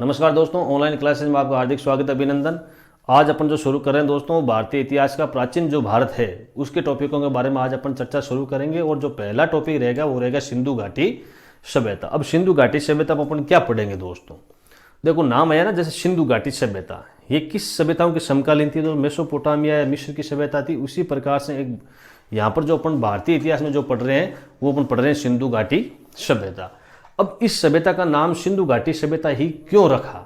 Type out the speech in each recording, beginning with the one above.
नमस्कार दोस्तों, online classes में आपका हार्दिक स्वागत, अभिनंदन। आज अपन जो शुरू कर रहे हैं दोस्तों, भारतीय इतिहास का प्राचीन जो भारत है उसके टॉपिकों के बारे में आज अपन चर्चा शुरू करेंगे। और जो पहला टॉपिक रहेगा वो रहेगा सिंधु घाटी सभ्यता। अब सिंधु घाटी सभ्यता में अपन क्या पढ़ेंगे दोस्तों? देखो, नाम आया ना, जैसे सिंधु घाटी सभ्यता, ये किस सभ्यताओं की समकालीन थी? तो मेसोपोटामिया या मिस्र की सभ्यता थी। उसी प्रकार से एक यहाँ पर जो अपन भारतीय इतिहास में जो पढ़ रहे हैं वो अपन पढ़ रहे हैं सिंधु घाटी सभ्यता। अब इस सभ्यता का नाम सिंधु घाटी सभ्यता ही क्यों रखा?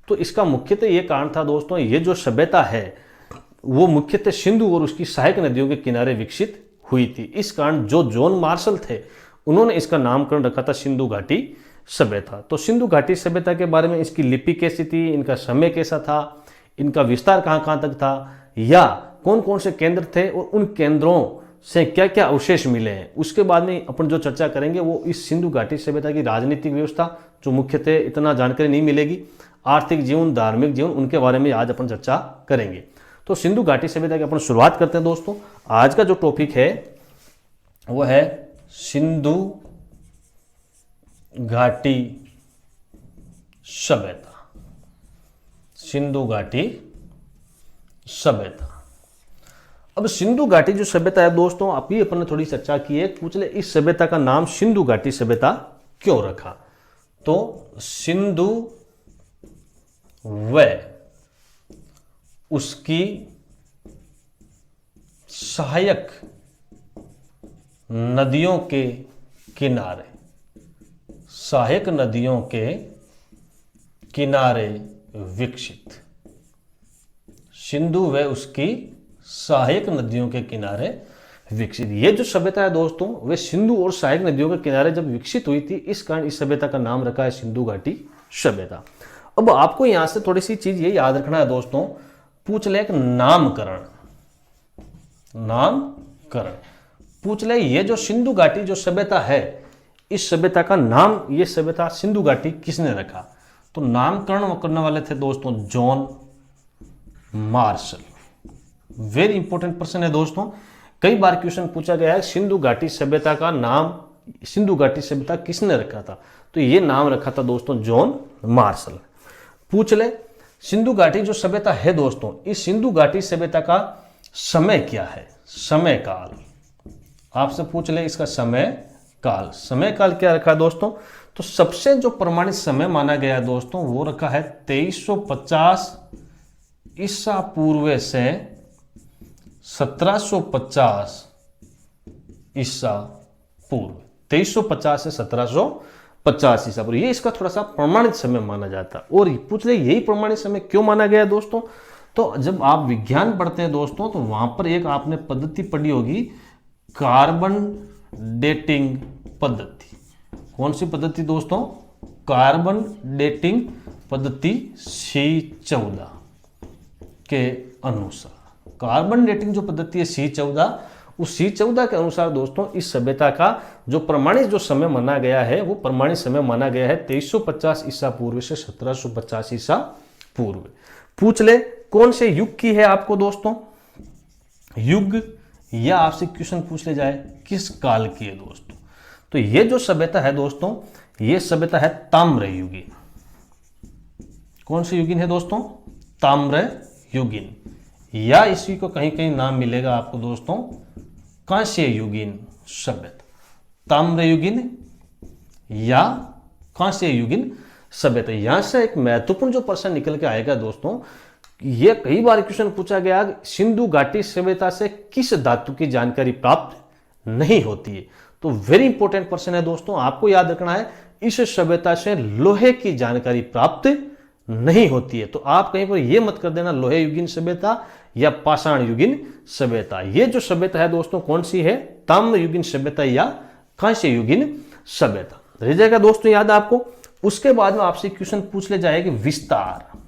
तो इसका मुख्यतः ये कारण था दोस्तों, ये जो सभ्यता है वो मुख्यतः सिंधु और उसकी सहायक नदियों के किनारे विकसित हुई थी। इस कारण जो जॉन मार्शल थे उन्होंने इसका नामकरण रखा था सिंधु घाटी सभ्यता। तो सिंधु घाटी सभ्यता के बारे में इसकी लिपि कैसी थी, इनका समय कैसा था, इनका विस्तार कहाँ तक था, या कौन कौन से केंद्र थे और उन केंद्रों से क्या क्या अवशेष मिले हैं, उसके बाद में अपन जो चर्चा करेंगे वो इस सिंधु घाटी सभ्यता की राजनीतिक व्यवस्था, जो मुख्यतः इतना जानकारी नहीं मिलेगी, आर्थिक जीवन, धार्मिक जीवन, उनके बारे में आज अपन चर्चा करेंगे। तो सिंधु घाटी सभ्यता की अपन शुरुआत करते हैं दोस्तों। आज का जो टॉपिक है वो है सिंधु घाटी सभ्यता। सिंधु घाटी सभ्यता। अब सिंधु घाटी जो सभ्यता है दोस्तों, अभी अपन ने थोड़ी चर्चा की है, पूछ ले इस सभ्यता का नाम सिंधु घाटी सभ्यता क्यों रखा? तो सिंधु व उसकी सहायक नदियों के किनारे, सहायक नदियों के किनारे विकसित। सिंधु व उसकी सहायक नदियों के किनारे विकसित। ये जो सभ्यता है दोस्तों, वे सिंधु और सहायक नदियों के किनारे जब विकसित हुई थी, इस कारण इस सभ्यता का नाम रखा है सिंधु घाटी सभ्यता। अब आपको यहां से थोड़ी सी चीज ये याद रखना है दोस्तों, पूछ ले एक नामकरण। नामकरण पूछ ले, ये जो सिंधु घाटी जो सभ्यता है, इस सभ्यता का नाम, ये सभ्यता सिंधु घाटी किसने रखा? तो नामकरण करने वाले थे दोस्तों John Marshall. Very important person है दोस्तों। कई बार क्वेश्चन पूछा गया है सिंधु घाटी सभ्यता का नाम, सिंधु घाटी सभ्यता किसने रखा था? तो ये नाम रखा था दोस्तों जॉन मार्शल। पूछ ले सिंधु घाटी जो सभ्यता है दोस्तों, इस सिंधु घाटी सभ्यता का समय क्या है? समय काल आपसे पूछ ले, इसका समय काल, समय काल क्या रखा है दोस्तों? तो सबसे जो प्रमाणित समय माना गया है दोस्तों वो रखा है 2350 ईसा पूर्व से 1750 ईसा पूर्व। 2350 से 1750 ईसा पूर्व, ये इसका थोड़ा सा प्रमाणित समय माना जाता है। और पूछ ले यही प्रमाणित समय क्यों माना गया दोस्तों? तो जब आप विज्ञान पढ़ते हैं दोस्तों, तो वहां पर एक आपने पद्धति पढ़ी होगी, कार्बन डेटिंग पद्धति। कौन सी पद्धति दोस्तों? कार्बन डेटिंग पद्धति C14 के अनुसार। कार्बन डेटिंग जो पद्धति है C14, उस C14 के अनुसार दोस्तों इस सभ्यता का जो प्रमाणित जो समय माना गया है वो प्रमाणित समय माना गया है 2350 ईसा पूर्व से 1750 ईसा पूर्व। पूछ ले कौन से युग की है आपको दोस्तों युग, या आपसे क्वेश्चन पूछ ले जाए किस काल की है दोस्तों? तो ये जो सभ्यता है दोस्तों, ये सभ्यता है ताम्र युगीन। कौन सी युगीन है दोस्तों? ताम्र युगीन, या इसी को कहीं कहीं नाम मिलेगा आपको दोस्तों कांस्य युगीन सभ्यता। ताम्र युगीन या कांस्य युगीन सभ्यता। यहां से एक महत्वपूर्ण जो प्रश्न निकल के आएगा दोस्तों, ये कई बार क्वेश्चन पूछा गया, सिंधु घाटी सभ्यता से किस धातु की जानकारी प्राप्त नहीं होती है? तो वेरी इंपॉर्टेंट प्रश्न है दोस्तों, आपको याद रखना है, इस सभ्यता से लोहे की जानकारी प्राप्त नहीं होती है। तो आप कहीं पर यह मत कर देना लोहे युगीन सभ्यता या पाषाण युगीन सभ्यता। ये जो सभ्यता है दोस्तों कौन सी है? ताम्र युगीन सभ्यता या कांस्य युगीन सभ्यता। रह जाएगा दोस्तों याद आपको। उसके बाद में आपसे क्वेश्चन पूछ ले जाएगी विस्तार।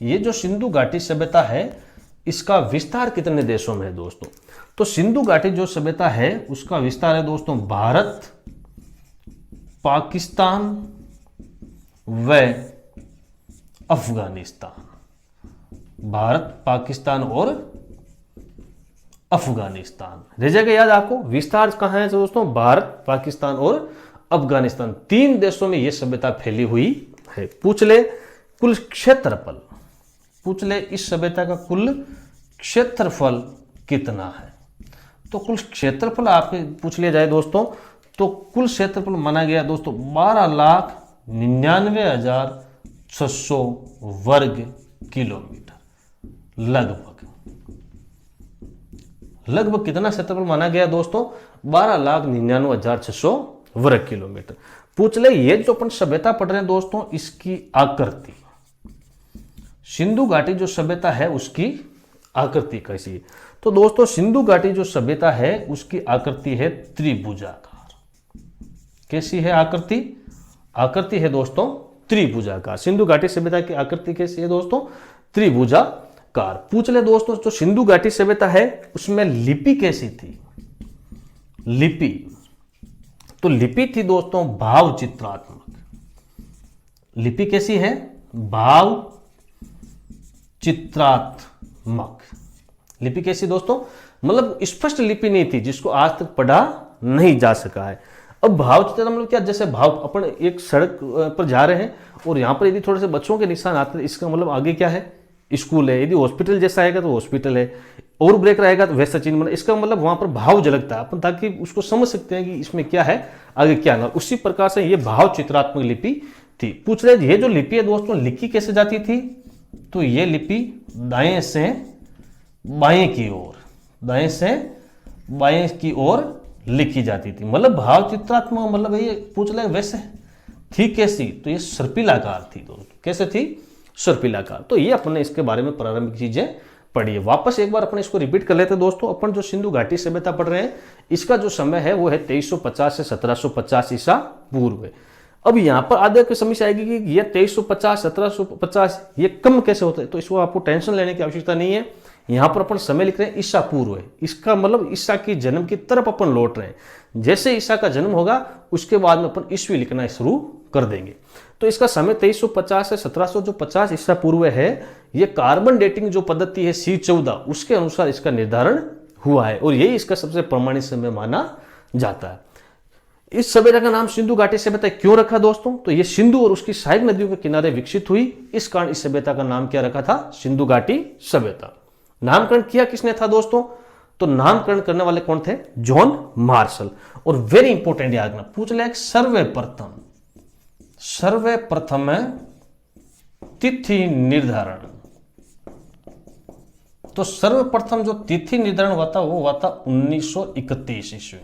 ये जो सिंधु घाटी सभ्यता है इसका विस्तार कितने देशों में है दोस्तों? तो सिंधु घाटी जो सभ्यता है उसका विस्तार है दोस्तों भारत, पाकिस्तान व अफगानिस्तान। भारत, पाकिस्तान और अफगानिस्तान। रह जाएगा याद आपको। विस्तार कहां है दोस्तों? भारत, पाकिस्तान और अफगानिस्तान, तीन देशों में यह सभ्यता फैली हुई है। पूछ ले कुल क्षेत्रफल, पूछ ले इस सभ्यता का कुल क्षेत्रफल कितना है। तो कुल क्षेत्रफल आपके पूछ लिया जाए दोस्तों, तो कुल क्षेत्रफल माना गया दोस्तों 12,99,600 वर्ग किलोमीटर। लगभग कितना क्षेत्रफल माना गया दोस्तों, 12,99,600 वर्ग किलोमीटर। पूछ ले ये जो अपन सभ्यता पढ़ रहे हैं दोस्तों, इसकी आकृति, सिंधु घाटी जो सभ्यता है उसकी आकृति कैसी है। तो दोस्तों सिंधु घाटी जो सभ्यता है उसकी आकृति है त्रिभुजाकार। कैसी है आकृति? आकृति है दोस्तों त्रिभुजाकार। सिंधु घाटी सभ्यता की आकृति कैसी है दोस्तों? त्रिभुजाकार। पूछ ले दोस्तों जो सिंधु घाटी सभ्यता है उसमें लिपि कैसी थी? लिपि, तो लिपि थी दोस्तों भाव चित्रात्मक। लिपि कैसी है? भाव चित्रात्मक। लिपि कैसी दोस्तों? मतलब स्पष्ट लिपि नहीं थी जिसको आज तक पढ़ा नहीं जा सका है। अब भाव चित्रात्मक मतलब क्या? जैसे भाव, अपन एक सड़क पर जा रहे हैं और यहाँ पर यदि थोड़े से बच्चों के निशान आते हैं, इसका मतलब आगे क्या है? स्कूल है। यदि हॉस्पिटल जैसा आएगा तो हॉस्पिटल है, और ब्रेक रहेगा तो वैसा चिन्ह बना, इसका मतलब वहां पर भाव झलकता है अपन, ताकि उसको समझ सकते हैं कि इसमें क्या है, आगे क्या ना। उसी प्रकार से ये भाव चित्रात्मक लिपि थी। पूछ रहे ये जो लिपि है दोस्तों लिखी कैसे जाती थी? तो ये लिपि दाएं से बाएं की ओर, दाएं से बाएं की ओर लिखी जाती थी। मतलब भाव चित्रात्मक मतलब ये पूछ रहे वैसे थी कैसी? तो ये सर्पिलाकार थी दोस्तों। कैसे थी? सर्पिलाकार। तो ये अपने इसके बारे में प्रारंभिक चीजें पढ़ी है। वापस एक बार अपन इसको रिपीट कर लेते हैं दोस्तों। अपन जो सिंधु घाटी सभ्यता पढ़ रहे हैं इसका जो समय है वो है 2350 से 1750 ईसा पूर्व है। अब यहाँ पर आगे की समस्या आएगी कि ये 2350 1750 ये कम कैसे होता है, तो इसको आपको टेंशन लेने की आवश्यकता नहीं है। यहाँ पर अपन समय लिख रहे हैं ईसा पूर्व है, इसका मतलब ईसा की जन्म की तरफ अपन लौट रहे हैं। जैसे ईसा का जन्म होगा उसके बाद में अपन ईस्वी लिखना शुरू कर देंगे। तो इसका समय 2350 से 1750 ईसा पूर्व है। ये कार्बन डेटिंग जो पद्धति है C14 उसके अनुसार इसका निर्धारण हुआ है और यही इसका सबसे प्रमाणित समय माना जाता है। इस सभ्यता का नाम सिंधु घाटी सभ्यता क्यों रखा दोस्तों? तो ये सिंधु और उसकी सहायक नदियों के किनारे विकसित हुई, इस कारण इस सभ्यता का नाम क्या रखा था? सिंधु घाटी सभ्यता। नामकरण किया किसने था दोस्तों? तो नामकरण करने वाले कौन थे? John Marshall. और वेरी इंपॉर्टेंट याद रखना, पूछ ले सर्वप्रथम तिथि निर्धारण। तो सर्वप्रथम जो तिथि निर्धारण हुआ था वो हुआ था 1931 ईस्वी,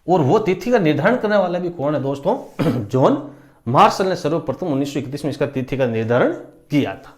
और वो तिथि का निर्धारण करने वाला भी कौन है दोस्तों? जॉन मार्शल ने सर्वप्रथम 1931 में इसका तिथि का निर्धारण किया था।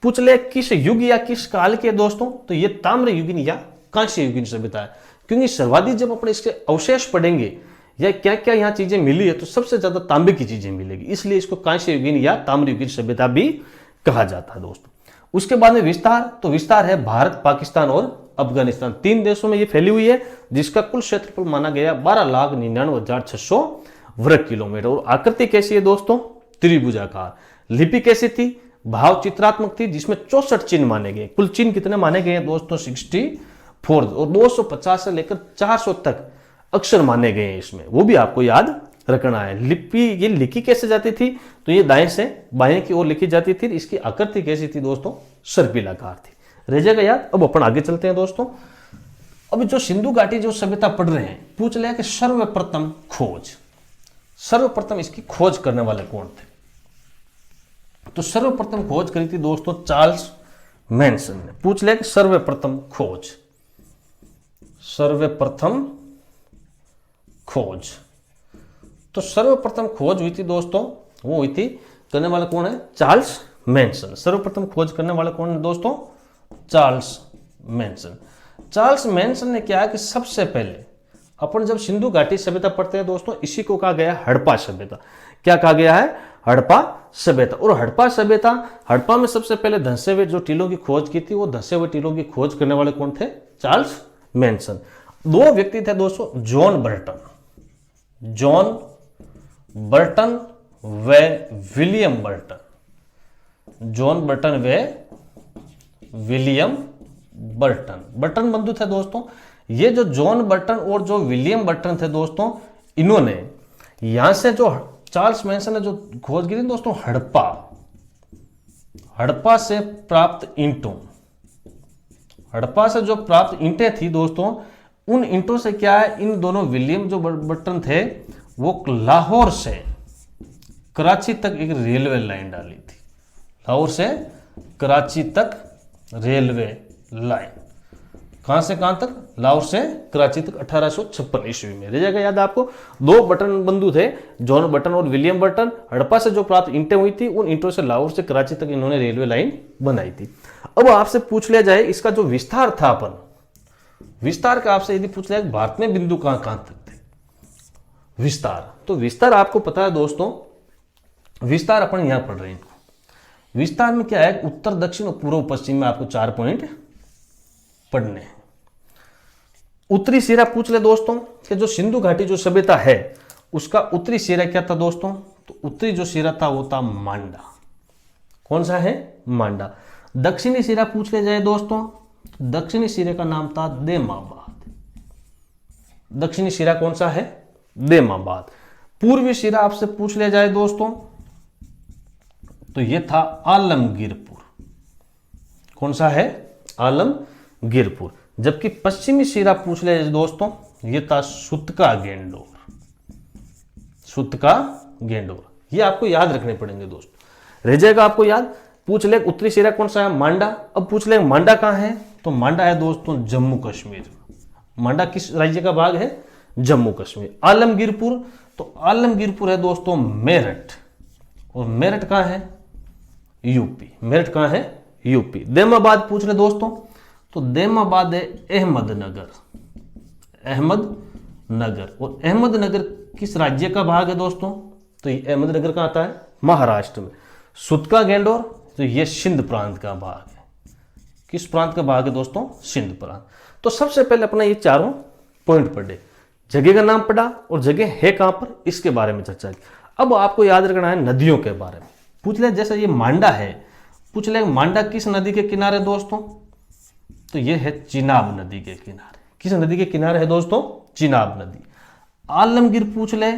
पूछ ले किस युग या किस काल के दोस्तों? तो ये ताम्र युगीन या कांस्य युगीन सभ्यता है, क्योंकि सर्वाधिक जब अपने इसके अवशेष पढ़ेंगे या क्या क्या यहाँ चीजें मिली है तो सबसे ज्यादा तांबे की चीजें मिलेगी, इसलिए इसको कांस्य युगीन या ताम्र युगीन सभ्यता भी कहा जाता है दोस्तों। उसके बाद में विस्तार, तो विस्तार है भारत, पाकिस्तान और अफगानिस्तान, 3 देशों में ये फैली हुई है, जिसका कुल क्षेत्रफल माना गया 12,99,600 वर्ग किलोमीटर। और आकृति कैसी है दोस्तों? त्रिभुजाकार। लिपि कैसी थी? भाव चित्रात्मक थी, जिसमें 64 चिन्ह माने गए। कुल चिन्ह कितने माने गए हैं दोस्तों? 64, और 250 से लेकर 400 तक अक्षर माने गए हैं इसमें, वो भी आपको याद रखना है। लिपि ये लिखी कैसे जाती थी? तो ये दाएं से बाएं की ओर लिखी जाती थी। इसकी आकृति कैसी थी दोस्तों? सर्पिलाकार थी। रह जाएगा याद। अब अपन आगे चलते हैं दोस्तों। अब जो सिंधु घाटी जो सभ्यता पढ़ रहे हैं, पूछ लिया कि सर्वप्रथम खोज, सर्वप्रथम इसकी खोज करने वाले कौन थे? तो सर्वप्रथम खोज करी थी दोस्तों चार्ल्स मैनसन ने। पूछ लिया कि सर्वप्रथम खोज, सर्वप्रथम खोज, तो सर्वप्रथम खोज हुई थी दोस्तों, वो हुई थी, करने वाला कौन है? Charles Manson. सर्वप्रथम खोज करने वाला कौन है दोस्तों? Charles Manson. चार्ल्स मैनसन ने क्या है कि सबसे पहले अपन जब सिंधु घाटी सभ्यता पढ़ते हैं दोस्तों, इसी को कहा गया हड़प्पा सभ्यता। क्या कहा गया है? हड़प्पा सभ्यता। और हड़प्पा सभ्यता, हड़प्पा में सबसे पहले धंसे हुए जो टीलों की खोज की थी, वो धंसे हुए टीलों की खोज करने वाले कौन थे? Charles Manson. 2 व्यक्ति थे दोस्तों, जॉन बर्टन व विलियम बर्टन। जॉन बर्टन व विलियम बर्टन, बर्टन बंधु थे दोस्तों। ये जो जॉन बर्टन और जो विलियम बर्टन थे दोस्तों, इन्होंने यहां से जो चार्ल्स मैनसन ने जो खोज की थी दोस्तों हड़प्पा से प्राप्त ईंटों, हड़प्पा से जो प्राप्त ईंटें थी दोस्तों, उन ईंटों से क्या है, इन दोनों विलियम जो बर्टन थे वो लाहौर से कराची तक एक रेलवे लाइन डाली थी। लाहौर से कराची तक रेलवे लाइन, कहां से कहां तक, लाहौर से कराची तक 1856 ईस्वी में। रह जाएगा याद आपको। दो बटन बंधु थे, जॉन बटन और विलियम बटन। हड़प्पा से जो प्राप्त ईंटें हुई थी, उन ईंटों से लाहौर से कराची तक इन्होंने रेलवे लाइन बनाई थी। अब आपसे पूछ लिया जाए इसका जो विस्तार था, अपन विस्तार का आपसे यदि पूछ लिया भारत में बिंदु कहां कहां तक थे विस्तार, तो विस्तार आपको पता है दोस्तों, विस्तार अपन यहां पढ़ रहे हैं। विस्तार में क्या है, उत्तर दक्षिण और पूर्व पश्चिम में आपको 4 पॉइंट पढ़ने हैं। उत्तरी सिरा पूछ ले दोस्तों कि जो सिंधु घाटी जो सभ्यता है उसका उत्तरी सिरा क्या था दोस्तों, तो उत्तरी जो सिरा था वो था मांडा। कौन सा है, मांडा। दक्षिणी सिरा पूछ ले जाए दोस्तों, दक्षिणी सिरे का नाम था देमाबाद। दक्षिणी सिरा कौन सा है, देमाबाद। पूर्वी सिरा आपसे पूछ लिया जाए दोस्तों तो यह था आलमगीरपुर। कौन सा है, आलमगीरपुर। जबकि पश्चिमी सिरा पूछ लिया जाए दोस्तों, यह था सुतका गेंडोर। सुतका गेंडोर, ये आपको याद रखने पड़ेंगे दोस्तों। रह जाएगा आपको याद। पूछ ले उत्तरी सिरा कौन सा है, मांडा। अब पूछ ले मांडा कहां है, तो मांडा है दोस्तों जम्मू कश्मीर। मांडा किस राज्य का भाग है, जम्मू कश्मीर। आलमगीरपुर, तो आलमगीरपुर है दोस्तों मेरठ, और मेरठ कहां है, यूपी। मेरठ कहां है, यूपी। देमाबाद पूछ ले दोस्तों, तो देमाबाद है अहमदनगर। अहमदनगर, और अहमदनगर किस राज्य का भाग है दोस्तों, तो ये अहमदनगर का आता है महाराष्ट्र में। सुतका गेंडोर, तो ये सिंध प्रांत का भाग है। किस प्रांत का भाग है दोस्तों, सिंध प्रांत। तो सबसे पहले अपना ये चारों पॉइंट पढ़े, जगह का नाम पढ़ा और जगह है कहां पर, इसके बारे में चर्चा की। अब आपको याद रखना है नदियों के बारे में। पूछ ले जैसे ये मांडा है, पूछ ले मांडा किस नदी के किनारे दोस्तों, तो ये है चिनाब नदी के किनारे। किस नदी के किनारे है दोस्तों, चिनाब नदी। आलमगीर पूछ ले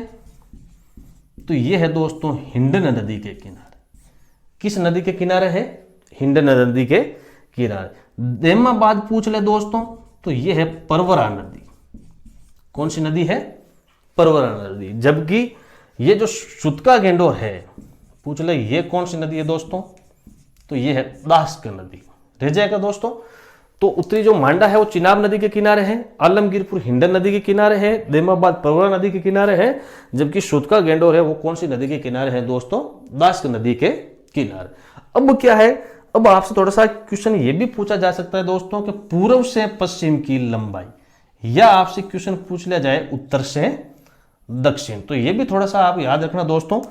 तो ये है दोस्तों हिंडन नदी के किनारे। किस नदी के किनारे है, हिंडन नदी के किनारे। देमाबाद पूछ ले दोस्तों, तो ये है परवरा नदी। कौन सी नदी है, परवरा नदी। जबकि ये जो सुतका गेंडोर है, पूछ ले ये कौन सी नदी है दोस्तों, तो ये है दास्क नदी। रह जाएगा दोस्तों। तो उत्तरी जो मांडा है वो चिनाब नदी के किनारे है, आलमगीरपुर हिंडन नदी के किनारे है, देमाबाद परवरा नदी के किनारे है, जबकि सुतका गेंडोर है वो कौन सी नदी के किनारे है दोस्तों, दास्क नदी के किनारे। अब क्या है, अब आपसे थोड़ा सा क्वेश्चन ये भी पूछा जा सकता है दोस्तों कि पूर्व से पश्चिम की लंबाई, या आपसे क्वेश्चन पूछ लिया जाए उत्तर से दक्षिण। तो ये भी थोड़ा सा आप याद रखना दोस्तों।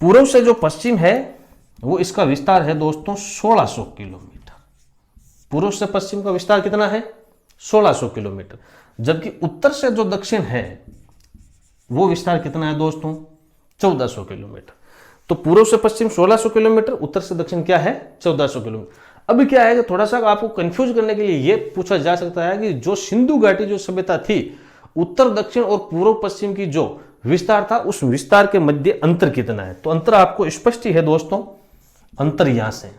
पूर्व से जो पश्चिम है वो इसका विस्तार है दोस्तों 1600 किलोमीटर। पूर्व से पश्चिम का विस्तार कितना है, 1600 किलोमीटर। जबकि उत्तर से जो दक्षिण है वो विस्तार कितना है दोस्तों, 1400 किलोमीटर। तो पूर्व से पश्चिम 1600 किलोमीटर, उत्तर से दक्षिण क्या है, 1400 किलोमीटर। अभी क्या है, थोड़ा सा आपको कंफ्यूज करने के लिए यह पूछा जा सकता है कि जो सिंधु घाटी जो सभ्यता थी, उत्तर दक्षिण और पूर्व पश्चिम की जो विस्तार था, उस विस्तार के मध्य अंतर कितना है। तो अंतर आपको स्पष्ट ही है दोस्तों। अंतर यहां से,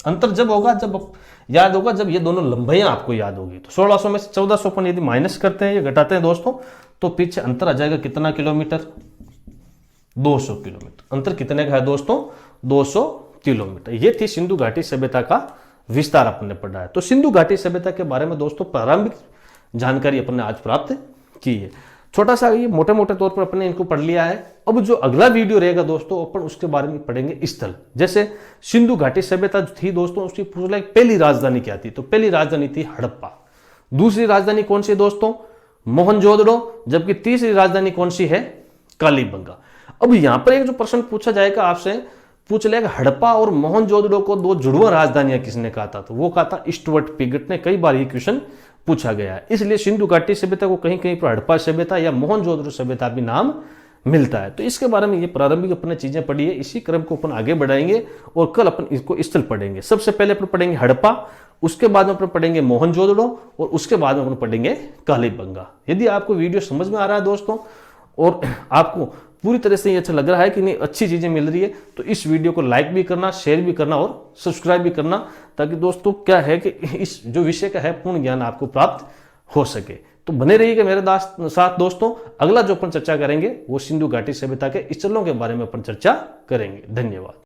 अंतर जब होगा, जब याद होगा जब ये दोनों लंबाइयां आपको याद होगी। तो 1600 में से 1400 पर यदि माइनस करते हैं या घटाते हैं दोस्तों, तो पीछे अंतर आ जाएगा कितना किलोमीटर, 200 किलोमीटर। अंतर कितने का है दोस्तों, 200 किलोमीटर। ये थी सिंधु घाटी सभ्यता का विस्तार अपन ने पढ़ा है। तो सिंधु घाटी सभ्यता के बारे में दोस्तों प्रारंभिक जानकारी अपन ने आज प्राप्त की है। छोटा सा ये मोटे मोटे तौर पर अपने इनको पढ़ लिया है। अब जो अगला वीडियो रहेगा दोस्तों, अपन उसके बारे में पढ़ेंगे स्थल। जैसे सिंधु घाटी सभ्यता थी दोस्तों, उसकी पूछ लिया पहली राजधानी क्या थी, तो पहली राजधानी थी हड़प्पा। दूसरी राजधानी कौन सी दोस्तों, मोहनजोदड़ो। जबकि तीसरी राजधानी कौन सी है, कालीबंगा। अब यहां पर एक जो प्रश्न पूछा जाएगा आपसे, पूछ लेगा हड़प्पा और मोहनजोदड़ो को दो जुड़वा राजधानियां किसने कहा था, तो वो कहा था स्टुअर्ट पिगट ने। कई बार ये क्वेश्चन पूछा गया है, इसलिए सिंधु घाटी सभ्यता को कहीं कहीं पर हड़प्पा सभ्यता या मोहनजोदड़ो सभ्यता भी नाम मिलता है। तो इसके बारे में ये प्रारंभिक अपने चीजें पढ़ी है। इसी क्रम को अपन आगे बढ़ाएंगे और कल अपन इसको स्थल पढ़ेंगे। सबसे पहले अपन पढ़ेंगे हड़प्पा, उसके बाद में अपन पढ़ेंगे मोहनजोदड़ो और उसके बाद में अपन पढ़ेंगे कालीबंगा। यदि आपको वीडियो समझ में आ रहा है दोस्तों और आपको पूरी तरह से ये अच्छा लग रहा है कि नहीं, अच्छी चीजें मिल रही है, तो इस वीडियो को लाइक भी करना, शेयर भी करना और सब्सक्राइब भी करना, ताकि दोस्तों क्या है कि इस जो विषय का है पूर्ण ज्ञान आपको प्राप्त हो सके। तो बने रहिएगा मेरे साथ दोस्तों। अगला जो अपन चर्चा करेंगे वो सिंधु घाटी सभ्यता के स्थलों के बारे में अपन चर्चा करेंगे। धन्यवाद।